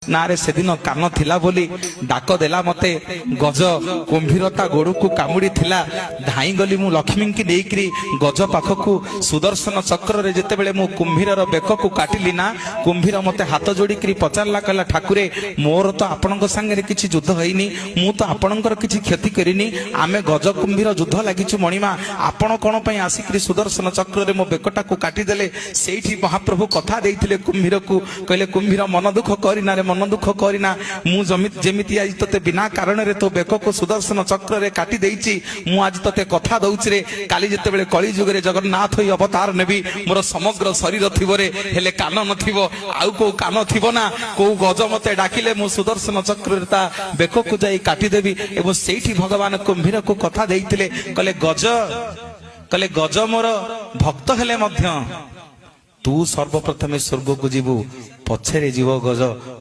ना रे सेदिन कान थिला बोली डाक देला मते गज कुंभीरता गोड़ को कामुड़ी थिला धाई गली मु लक्ष्मी की नेकरी गज पाखकू सुदर्शन चक्र रे जेतेबेले मु कुंभीरर बेक को काटिली ना कुंभीर मते हाथ जोड़िकरी पचारला कहला ठाकुरे मोर तो आपणक संगे किछि युद्ध होइनी मु तो आपणकर किछि क्षति करिनी आमे गज कुंभीर युद्ध लागिछु मणिमा आपण कोन पई आसिकरी सुदर्शन चक्र रे मो बेकटा को काटी देले सेठी महाप्रभु कथा देइथिले कुंभीर को कहले कुंभीर मन दुख करिना रे मन दुख करिना मु जेमिति आज तते बिना कारण रे तो बेक को सुदर्शन चक्र रे काटी देइछि मु आज तते कथा दउछि रे काली जेतेबेले कली जुग रे जगन्नाथ होई अवतार नेबी मोर समग्र शरीर थिबो रे हेले कान नथिबो आउ को कान थिबो ना को गज मते डाकिले मु सुदर्शन चक्र रे ता बेक को जाई काटी देबी एवं सेठी भगवान कुंभीर को कथा देइथिले कहले गज मोर भक्त हेले मध्य तू सर्वप्रथमे स्वर्ग को जीवु पछरे जीव गज।